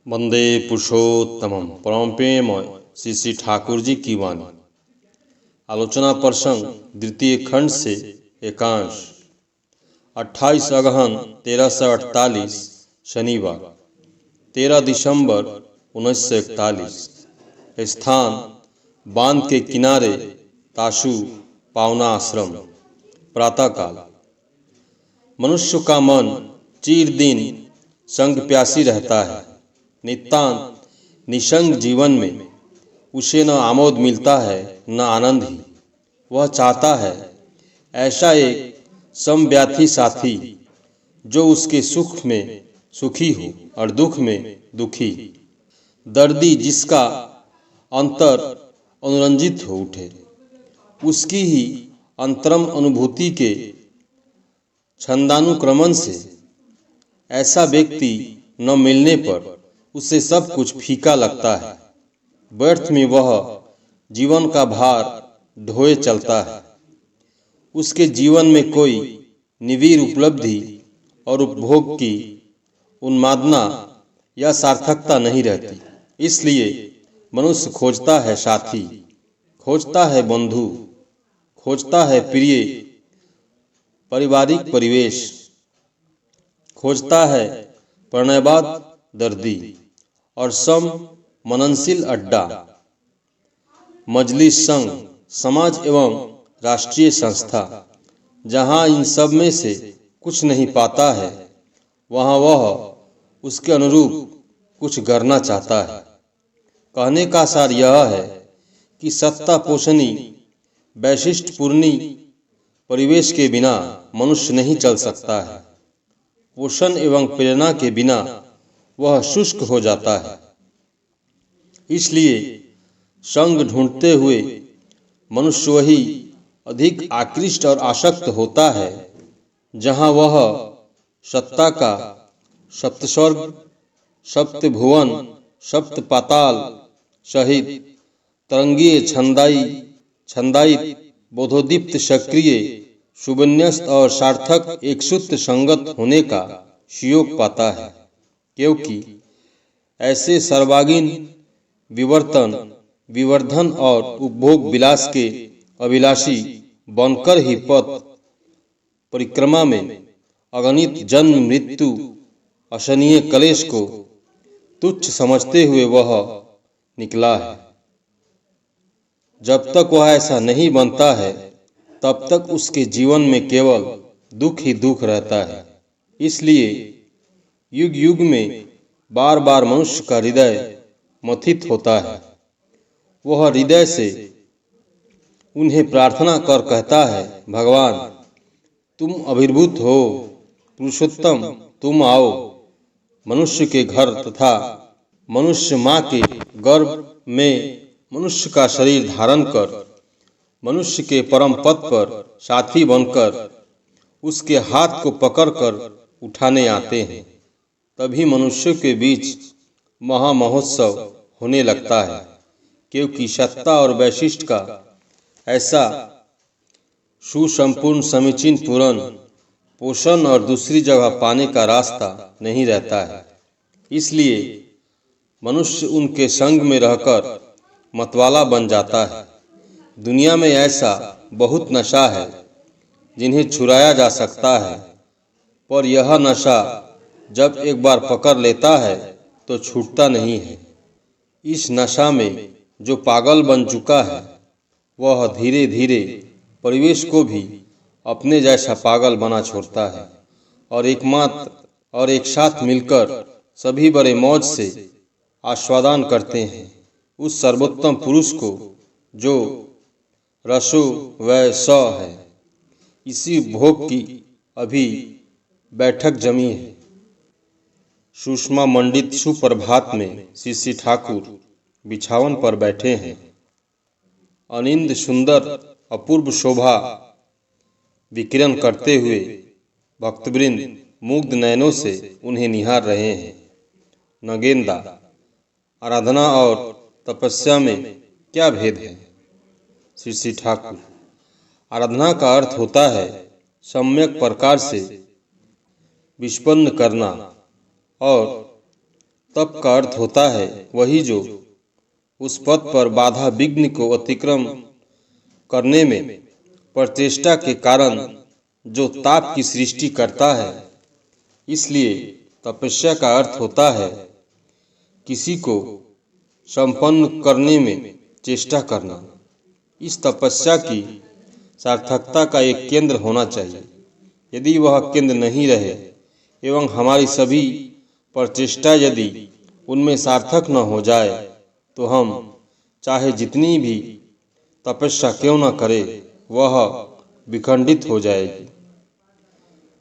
वंदे पुरुषोत्तमम परम प्रेम श्री श्री ठाकुर जी की वाणी। आलोचना प्रसंग द्वितीय खंड से एकांश 28 अगहन 1348 शनिवार 13 दिसंबर 1941। स्थान बांध के किनारे ताशु पावना आश्रम। प्रातःकाल। मनुष्य का मन चिर दिन संग प्यासी रहता है। नितांत निसंग जीवन में उसे न आमोद मिलता है न आनंद ही। वह चाहता है ऐसा एक समव्याथी साथी जो उसके सुख में सुखी हो और दुख में दुखी। दर्दी जिसका अंतर अनुरंजित हो उठे, उसकी ही अंतरम अनुभूति के छंदानुक्रमण से। ऐसा व्यक्ति न मिलने पर उसे सब कुछ फीका लगता है। व्यर्थ में वह जीवन का भार ढोए चलता है। उसके जीवन में कोई निविड़ उपलब्धि और उपभोग की उन्मादना या सार्थकता नहीं रहती। इसलिए मनुष्य खोजता है साथी, खोजता है बंधु, खोजता है प्रिय पारिवारिक परिवेश, खोजता है प्रणयवाद दर्दी और सम मननशील अड्डा। मजलिस, संघ, समाज एवं राष्ट्रीय संस्था जहाँ इन सब में से कुछ नहीं पाता है, वहाँ वह उसके अनुरूप कुछ करना चाहता है। कहने का सार यह है कि सत्ता पोषणी वैशिष्ट पूर्णी परिवेश के बिना मनुष्य नहीं चल सकता है। पोषण एवं प्रेरणा के बिना वह शुष्क हो जाता है। इसलिए संग ढूंढते हुए मनुष्य वही अधिक आकृष्ट और आसक्त होता है जहाँ वह सत्ता का सप्तस्वर्ग, सप्तभुवन, सप्त पाताल सहित तरंगीय छंदायित बोधोदीप्त सक्रिय सुविन्यस्त और सार्थक एक सूत्र संगत होने का सुयोग पाता है। क्योंकि ऐसे सर्वांगीण विवर्धन और उपभोग विलास के अभिलाषी बनकर ही पथ परिक्रमा में अगणित जन्म मृत्यु असहनीय कलेश को तुच्छ समझते हुए वह निकला है। जब तक वह ऐसा नहीं बनता है तब तक उसके जीवन में केवल दुख ही दुख रहता है। इसलिए युग युग में बार बार मनुष्य का हृदय मथित होता है। वह हृदय से उन्हें प्रार्थना कर कहता है, भगवान तुम अभिभूत हो, पुरुषोत्तम तुम आओ। मनुष्य के घर तथा मनुष्य माँ के गर्भ में मनुष्य का शरीर धारण कर मनुष्य के परम पद पर साथी बनकर उसके हाथ को पकड़कर उठाने आते हैं। तभी मनुष्यों के बीच महामहोत्सव होने लगता है। क्योंकि सत्ता और वैशिष्ट का ऐसा सुसंपूर्ण समीचीन पूर्ण पोषण और दूसरी जगह पाने का रास्ता नहीं रहता है। इसलिए मनुष्य उनके संग में रहकर मतवाला बन जाता है। दुनिया में ऐसा बहुत नशा है जिन्हें छुड़ाया जा सकता है, पर यह नशा जब एक बार पकड़ लेता है तो छूटता नहीं है। इस नशा में जो पागल बन चुका है वह धीरे धीरे परिवेश को भी अपने जैसा पागल बना छोड़ता है और एकमात्र और एक साथ मिलकर सभी बड़े मौज से आस्वादन करते हैं उस सर्वोत्तम पुरुष को जो रसो वै स है। इसी भोग की अभी बैठक जमी है। सुषमा मंडित सुप्रभात में श्री श्री ठाकुर बिछावन पर बैठे हैं। अनिंद सुंदर अपूर्व शोभा विकिरण करते हुए भक्तवृंद मुग्ध नयनों से उन्हें निहार रहे हैं। नगेंदा, आराधना और तपस्या में क्या भेद है? श्री श्री ठाकुर, आराधना का अर्थ होता है सम्यक प्रकार से विस्पन्न करना और तप का अर्थ होता है वही जो उस पथ पर बाधा विघ्न को अतिक्रम करने में प्रचेष्टा के कारण जो ताप की सृष्टि करता है। इसलिए तपस्या का अर्थ होता है किसी को संपन्न करने में चेष्टा करना। इस तपस्या की सार्थकता का एक केंद्र होना चाहिए। यदि वह केंद्र नहीं रहे एवं हमारी सभी प्रचेष्टा यदि उनमें सार्थक न हो जाए तो हम चाहे जितनी भी तपस्या क्यों न करें वह विखंडित हो जाएगी।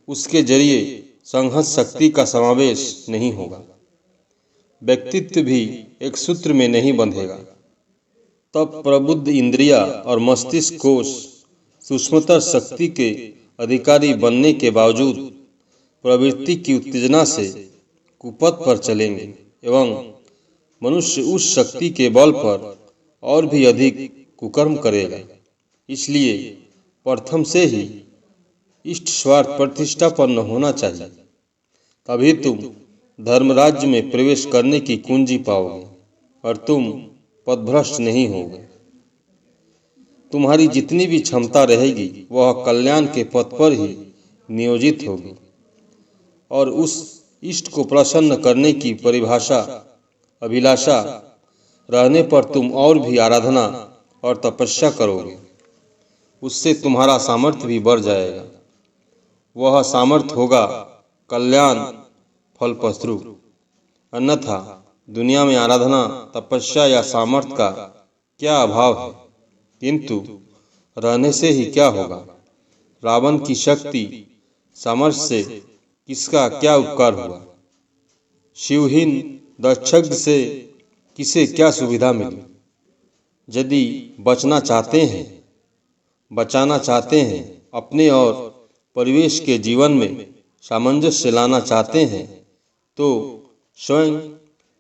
उसके जरिए संहत शक्ति का समावेश नहीं होगा, व्यक्तित्व भी एक सूत्र में नहीं बंधेगा। तब प्रबुद्ध इंद्रिया और मस्तिष्क कोश सूक्ष्मतर शक्ति के अधिकारी बनने के बावजूद प्रवृत्ति की उत्तेजना से कुपथ पर चलेंगे एवं मनुष्य उस शक्ति के बल पर और भी अधिक कुकर्म करेगा। इसलिए प्रथम से ही इष्ट स्वार्थ प्रतिष्ठापन्न होना चाहिए, तभी तुम धर्मराज्य में प्रवेश करने की कुंजी पाओगे और तुम पथभ्रष्ट नहीं होगे। तुम्हारी जितनी भी क्षमता रहेगी वह कल्याण के पथ पर ही नियोजित होगी और उस इष्ट को प्रसन्न करने की अभिलाषा रहने पर तुम और भी आराधना और तपस्या करोगे। उससे तुम्हारा सामर्थ्य भी बढ़ जाएगा। वह सामर्थ्य होगा कल्याण फलप्रसू। अन्यथा दुनिया में आराधना, तपस्या या सामर्थ्य का क्या अभाव है, किंतु रहने से ही क्या होगा। रावण की शक्ति सामर्थ्य से किसका क्या उपकार हुआ। शिवहीन दक्षज्ञ से किसे क्या सुविधा मिली। यदि बचाना चाहते हैं अपने और परिवेश के जीवन में सामंजस्य लाना चाहते हैं तो स्वयं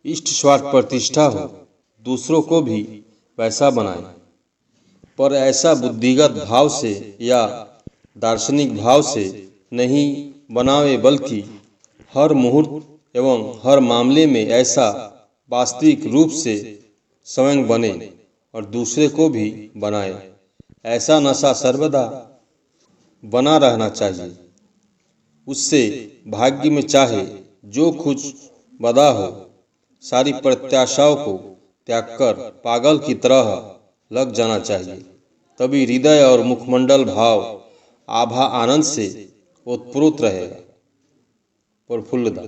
इष्ट स्वार्थ प्रतिष्ठा हो, दूसरों को भी वैसा बनाए। पर ऐसा बुद्धिगत भाव से या दार्शनिक भाव से नहीं बनावे, बल्कि हर मुहूर्त एवं हर मामले में ऐसा वास्तविक रूप से स्वयं बने और दूसरे को भी बनाए। ऐसा नशा सर्वदा बना रहना चाहिए। उससे भाग्य में चाहे जो कुछ बदा हो, सारी प्रत्याशाओं को त्याग कर पागल की तरह लग जाना चाहिए। तभी हृदय और मुखमंडल भाव आभा आनंद से ओतप्रोत रहेगा, प्रफुल्लता।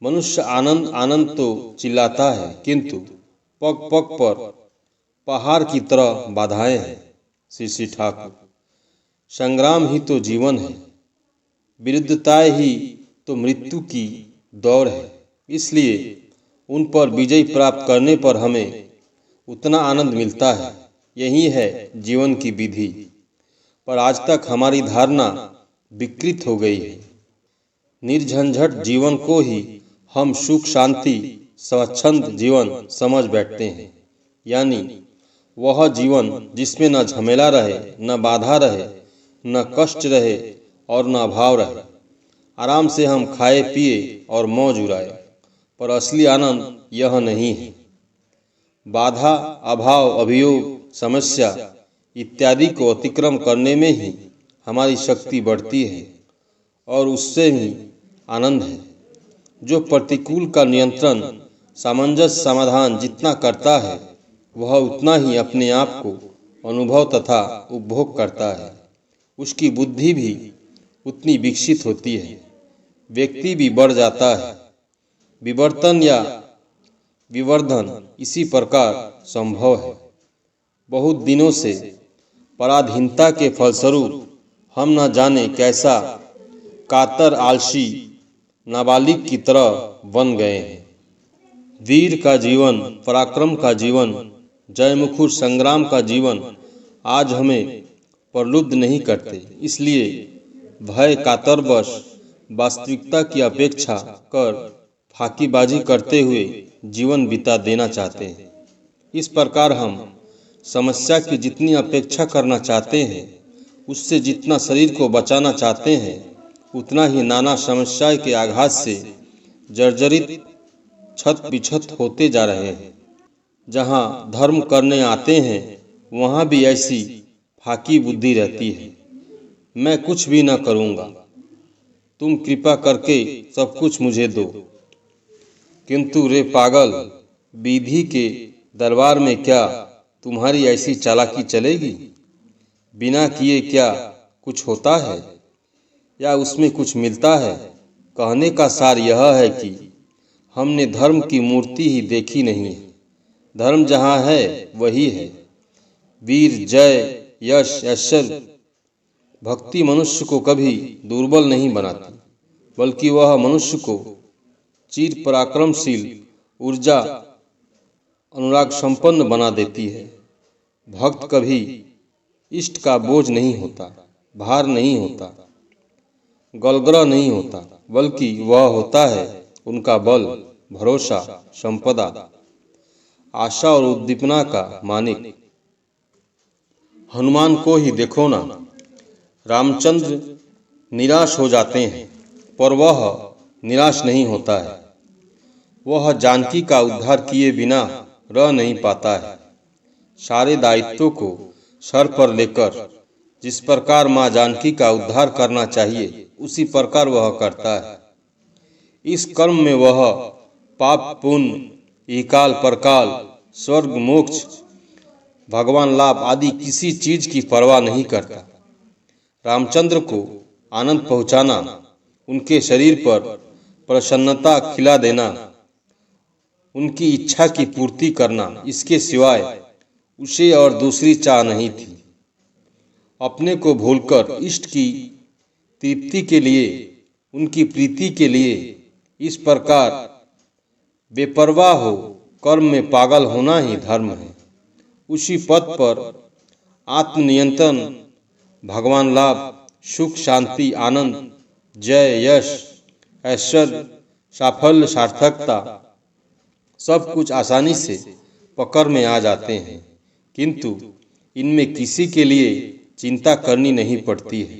मनुष्य आनंद आनंद तो चिल्लाता है, किंतु पग पग पर पहाड़ की तरह बाधाएं हैं। श्री ठाकुर, संग्राम ही तो जीवन है, विरुद्धताएं ही तो मृत्यु की दौड़ है। इसलिए उन पर विजय प्राप्त करने पर हमें उतना आनंद मिलता है। यही है जीवन की विधि। पर आज तक हमारी धारणा विकृत हो गई है। निर्झंझट जीवन को ही हम सुख शांति स्वच्छंद जीवन समझ बैठते हैं, यानी वह जीवन जिसमें न झमेला रहे, न बाधा रहे, न कष्ट रहे और न अभाव रहे। आराम से हम खाए पिए और मौज उड़ाए। पर असली आनंद यह नहीं है। बाधा, अभाव, अभियोग, समस्या इत्यादि को अतिक्रम करने में ही हमारी शक्ति बढ़ती है और उससे ही आनंद है। जो प्रतिकूल का नियंत्रण सामंजस्य समाधान जितना करता है वह उतना ही अपने आप को अनुभव तथा उपभोग करता है। उसकी बुद्धि भी उतनी विकसित होती है, व्यक्ति भी बढ़ जाता है। विवर्तन या विवर्धन इसी प्रकार संभव है। बहुत दिनों से पराधीनता के फलस्वरूप हम न जाने कैसा कातर आलसी नाबालिग की तरह बन गए हैं। वीर का जीवन, पराक्रम का जीवन, जयमुखर संग्राम का जीवन आज हमें प्रलुब्ध नहीं करते। इसलिए भय कातरवश वास्तविकता की अपेक्षा कर फाकीबाजी करते हुए जीवन बिता देना चाहते हैं। इस प्रकार हम समस्या की जितनी अपेक्षा करना चाहते हैं, उससे जितना शरीर को बचाना चाहते हैं, उतना ही नाना समस्या के आघात से जर्जरित छत बिछत होते जा रहे हैं। जहाँ धर्म करने आते हैं वहाँ भी ऐसी फाकी बुद्धि रहती है। मैं कुछ भी न करूँगा, तुम कृपा करके सब कुछ मुझे दो। किंतु रे पागल, विधि के दरबार में क्या तुम्हारी ऐसी चालाकी चलेगी? बिना किए क्या कुछ होता है या उसमें कुछ मिलता है? कहने का सार यह है कि हमने धर्म की मूर्ति ही देखी नहीं है। धर्म जहाँ है वही है। वीर, जय, यश, ऐश्वर्य, भक्ति मनुष्य को कभी दुर्बल नहीं बनाती, बल्कि वह मनुष्य को चिर पराक्रमशील, ऊर्जा, अनुराग संपन्न बना देती है। भक्त कभी इष्ट का बोझ नहीं होता, भार नहीं होता, गलग्रह नहीं होता, बल्कि वह होता है उनका बल, भरोसा, संपदा, आशा और उद्दीपना का मानिक। हनुमान को ही देखो ना, रामचंद्र निराश हो जाते हैं पर वह निराश नहीं होता है। वह जानकी का उद्धार किए बिना रह नहीं पाता है। सारे दायित्वों को सर पर लेकर जिस प्रकार माँ जानकी का उद्धार करना चाहिए उसी प्रकार वह करता है। इस कर्म में वह पाप पुण्य, इहकाल परकाल, स्वर्ग मोक्ष, भगवान लाभ आदि किसी चीज की परवाह नहीं करता। रामचंद्र को आनंद पहुंचाना, उनके शरीर पर प्रसन्नता खिला देना, उनकी इच्छा की पूर्ति करना, इसके सिवाय उसे और दूसरी चाह नहीं थी। अपने को भूलकर इष्ट की तृप्ति के लिए, उनकी प्रीति के लिए इस प्रकार बेपरवाह हो कर्म में पागल होना ही धर्म है। उसी पथ पर आत्मनियंत्रण, भगवान लाभ, सुख, शांति, आनंद, जय, यश, ऐश्वर्य, साफल्य, सार्थकता सब कुछ आसानी से पकड़ में आ जाते हैं, किंतु इनमें किसी के लिए चिंता करनी नहीं पड़ती है।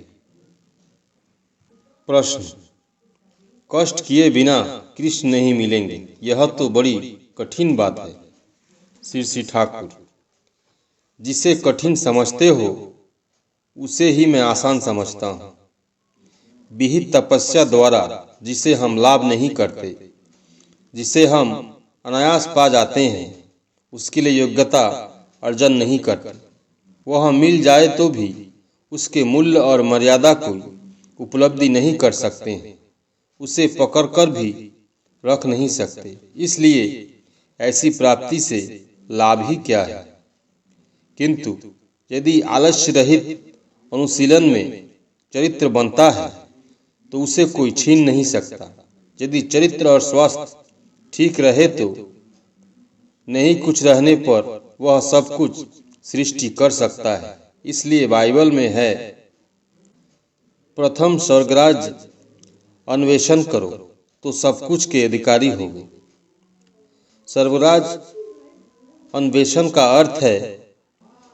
प्रश्न: कष्ट किए बिना कृष्ण नहीं मिलेंगे, यह तो बड़ी कठिन बात है। श्री ठाकुर: जिसे कठिन समझते हो उसे ही मैं आसान समझता हूँ। विहित तपस्या द्वारा जिसे हम लाभ नहीं करते, जिसे हम अनायास पा जाते हैं, उसके लिए योग्यता अर्जन नहीं करते। वह मिल जाए तो भी उसके मूल्य और मर्यादा को उपलब्धि नहीं कर सकते हैं, उसे पकड़कर भी रख नहीं सकते। इसलिए ऐसी प्राप्ति से लाभ ही क्या है। किंतु यदि आलस्य रहित अनुशीलन में चरित्र बनता है तो उसे कोई छीन नहीं सकता। यदि चरित्र और स्वास्थ्य ठीक रहे तो नहीं कुछ रहने पर वह सब कुछ सृष्टि कर सकता है। इसलिए बाइबल में है, प्रथम स्वर्गराज अन्वेषण करो तो सब कुछ के अधिकारी होगे। स्वर्गराज अन्वेषण का अर्थ है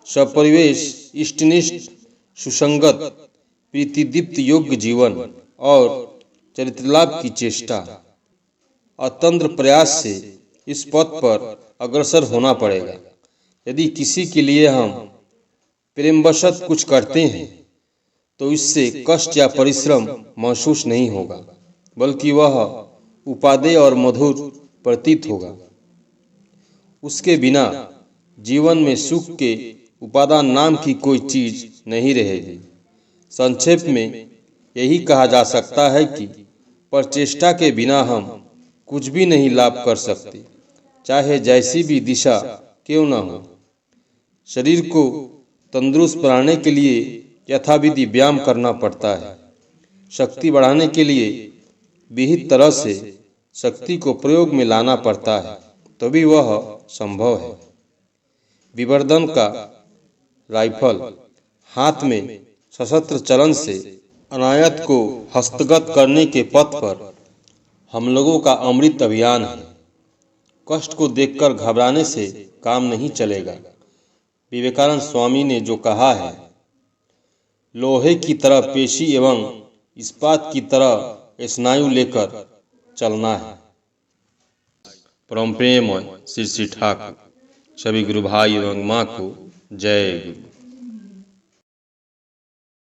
स्वपरिवेश, इष्टनिष्ठ, सुसंगत, प्रीतिदीप्त योग्य जीवन और चरित्रलाभ की चेष्टा। अतंत्र प्रयास से इस पथ पर अग्रसर होना पड़ेगा। यदि किसी के लिए हम प्रेमवशत कुछ करते हैं तो इससे कष्ट या परिश्रम महसूस नहीं होगा, बल्कि वह उपादेय और मधुर प्रतीत होगा। उसके बिना जीवन में सुख के उपादान नाम की कोई चीज नहीं रहेगी। संक्षेप में यही कहा जा सकता है कि प्रचेष्टा के बिना हम कुछ भी नहीं लाभ कर सकते, चाहे जैसी भी दिशा क्यों न हो। शरीर को तंदुरुस्त बनाने के लिए यथाविधि व्यायाम करना पड़ता है। शक्ति बढ़ाने के लिए विहित तरह से शक्ति को प्रयोग में लाना पड़ता है, तभी वह संभव है। विवर्धन का राइफल हाथ में सशस्त्र चलन से अनायत को हस्तगत करने के पथ पर हम लोगों का अमृत अभियान है। कष्ट को देखकर घबराने से काम नहीं चलेगा। विवेकानंद स्वामी ने जो कहा है, लोहे की तरह पेशी एवं इस्पात की तरह स्नायु लेकर चलना है। परम प्रेममय श्री श्री ठाकुर। सभी गुरु भाई एवं माँ को जय गुरु।